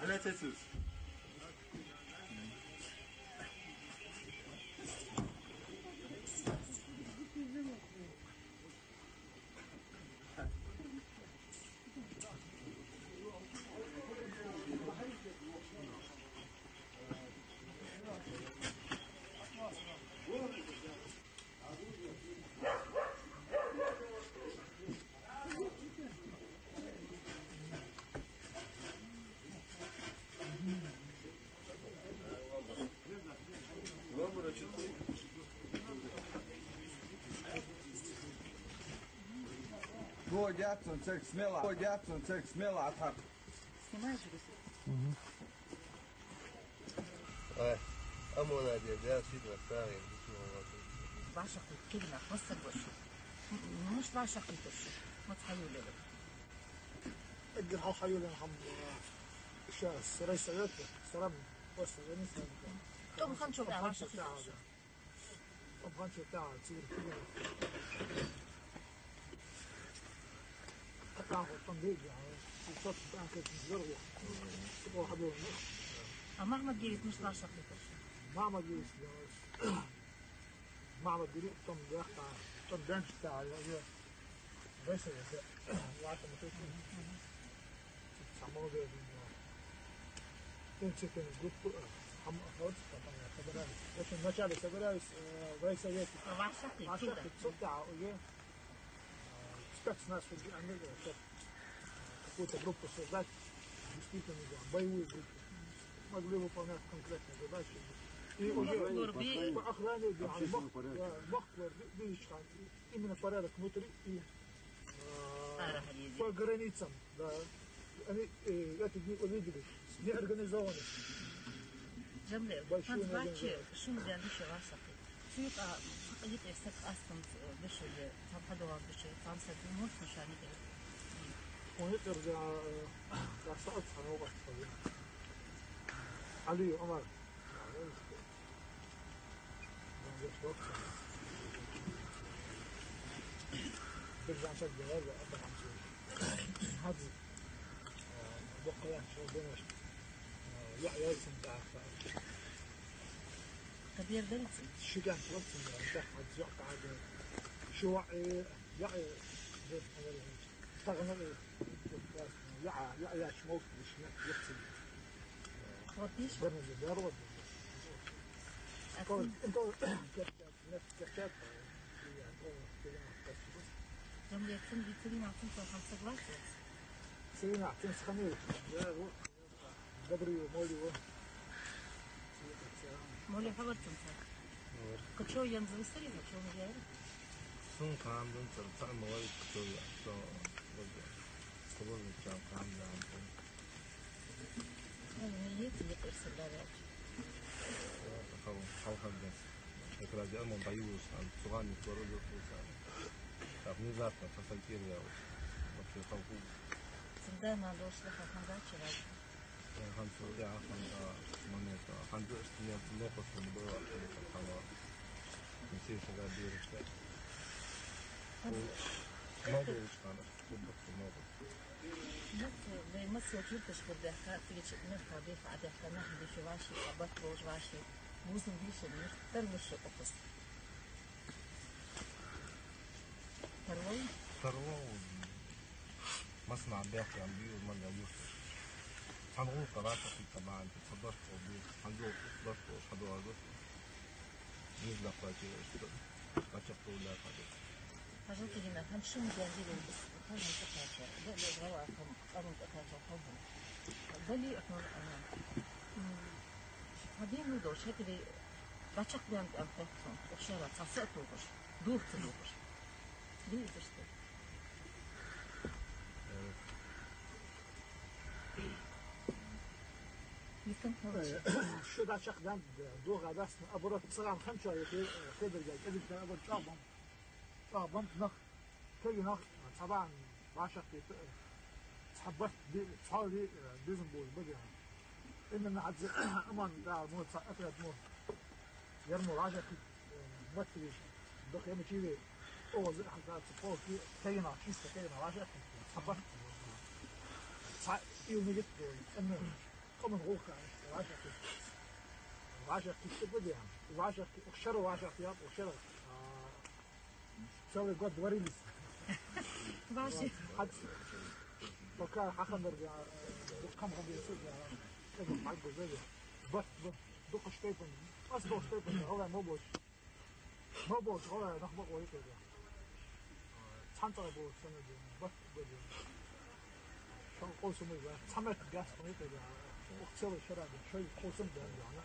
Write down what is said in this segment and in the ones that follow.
Alacağız. Go Jackson, check smell. Go Jackson, check smell. Atar. Снимаешь же? أمونا دي سيدنا الثاني بعشق الكلمة وصل وش مش بعشق الوش ما تحيوا لي أجل هاو حيو لنا هم شاس رئيس عيادته سلام وصل ونسى طب خنشو بقى بعشق الوش طب خنشو بتاعه تصير كلمة تقاعد تنضيج يعني الصوت بتاعك تزرع تبغى حدود محمد جيت مش بعشق الوش معمد جيت معمد جريء تم يقطع تم دانش بتاع رئيس عيادته وعشان متوقع سامو ده تنسى جروب هم أفراد طبعا خبرات لكن ما شاء الله خبرات رئيس عيادته بعشق تصدع وجه ستاكس ناس في أمريكا какой-то группа создать действительно боевую группу могли выполнять конкретные задачи и уже по охране именно порядок внутри и по границам да они эти дни увидели неорганизованность جملة باتشي شو بدي أدش راسك شو يبقى حقيقة يستك أصلا بشي تام حدوها بشي تام سدي موت مشاني كده ونرجع سألت عن وقت علي وعمر برجع نسجل هذا أبدا عم سوي هذا بقى شو دمشق يحيى اسم تعرف كبير بلسي شو كان تلصم يعني تحت قاعد شو يحيى زي تغنى يا شموت مش يحسن وديش برنامج الدار انت جملة تنبي تلين عطين في 5 جوات سينا عطين سخميل دبري ومولي مولي حضرت انت كنت شو ينزل السريع شو مجال سون كان دون ترى موارد كتير so كبر الجامعة كان عندهم أنا نيتي يقرص البلد خو بس هكذا جاء من بيوس عن صغاني صوروا له فوسان تابني ذاتنا فسنتين يا وفي خوفو سندانا لوش لها خنداتش راجع خمسة يا خمسة منيطة خمسة استنيا نقص من دوا في الحوار نسير شغال دير موضوع إيش كان بالضبط الموضوع بس مصر جبتش بدي أحكي تيجي نرفع بيف عادي أحكي نحن بيش واشي أبط روج واشي بوزن بيش تروش القفص تروي مصنع داخل عم بيقول من يوسف هنقول قراتك طبعا تصدرت وبيت هنقول تصدرت وحدوا عزوز نزل قاتل قاتل ولا قاتل حاجات هنا هم شو مجانزين بس هم تقاطع ده اللي غواكم قاموا تقاطع حبهم بالي احنا هذين ودوش هيك اللي باتشك بيان أنفسهم وشارع تصعد لوش دور تلوش ليه تشتغل شو ده شخص ده دوغا بس أبورة صغام خمسة يخير خير جاي كذي كان أبورة شعبهم نخ كذي نخ طبعا عشق تحبت صحابي بيزن بول بقى إنما عاد أمان ده موت أفراد موت يرموا عشق متري دوخ يوم كذي أول زي حاجات تقول في كينا كيسة كينا عشق تحبت يوم جت إنه قمن غوخة وعشق كتب يعني وعشق وخشروا وعشق ياب وخشروا شو يقول دوريليس ماشي حد وكان حسن برجع كم يصير يعني معك زي بس دوق شتيبن أصله شتيبن هو مو بوش هو نخبط وهيك يعني 찬자가 뭐 저는지 뭐 뭐지 저 고수는 왜 참을 gas 보니까 꼭 채워 쳐라고 저희 고수는 되는 거 아니야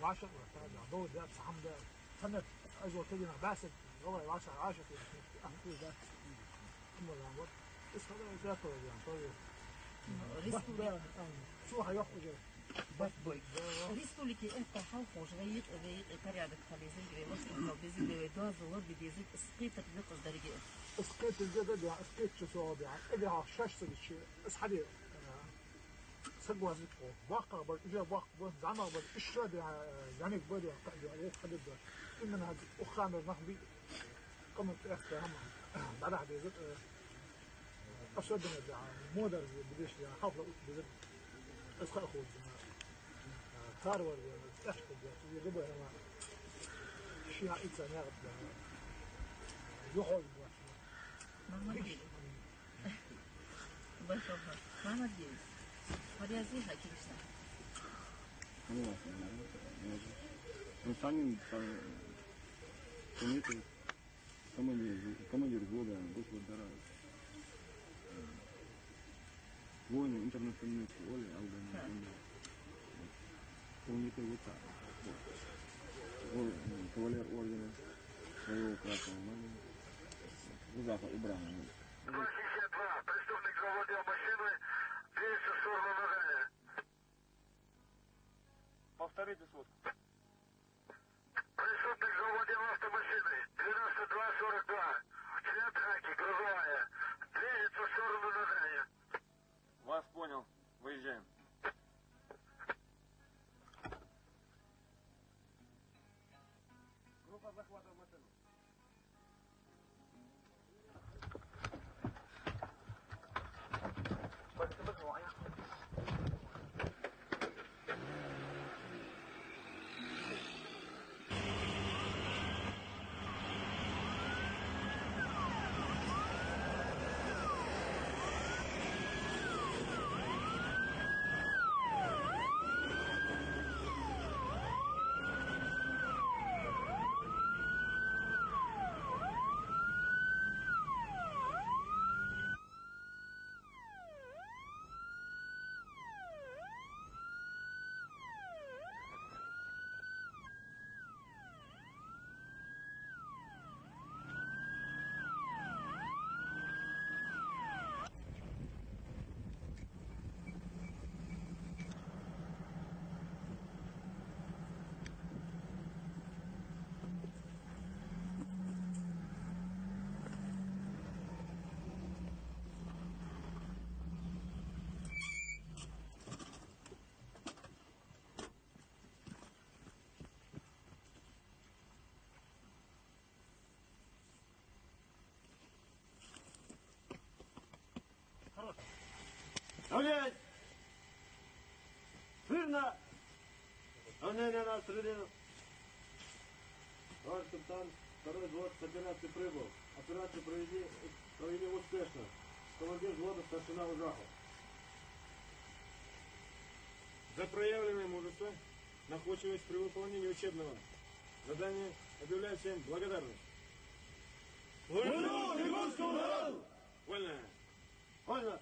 وعشق وتابع دور ده صحم ده سنة أجو تجينا باسد هو وعشق عاشق أحكي ده ثم الأمر بس هذا ده طول يعني طول بس ده شو هيخرج Республики это халқу жайит порядок полезен грелос но без до зло бедезит скрипт بقص درجة اسقيت الجدد يعني اسقيت شو صواب يعني إجا شاشة الشيء اسحدي سجوا زيكو واقع بر إجا واقع بر زعما بر إشرب يعني بدي قاعد عليه خدد ده إن هذا أخان النخبي كم تأخذ هم بعد هذا زت أشد من ده مودر بديش يعني حافظ بزت اسقى أخوه ثارور أشد يعني يجيبوا هنا شيء إنسان يعرف يخرج ما مدري بشوفها ما مدري هذا زي هاي كيسنا Самим командир года Господара воин интернациональной школы Албании. Помните вот так. Кавалер ордена своего красного знамени Музафа Ибрагимова. 262. Преступник заводил машину, движется в сторону Нагая. Повторите сводку. Преступник заводил автомашины, 92-42. Цвет хаки, грузовая. Движется в сторону Нагая. Вас понял. Выезжаем. Группа захвата в машину. Равнять! Смирно! Равнение на середину. Товарищ капитан, второй взвод с операции прибыл. Операцию провели успешно. Командир взвода старшина Ужахов. За проявленное мужество, находчивость при выполнении учебного задания объявляю всем благодарность. Вольно! Вольно! Вольно!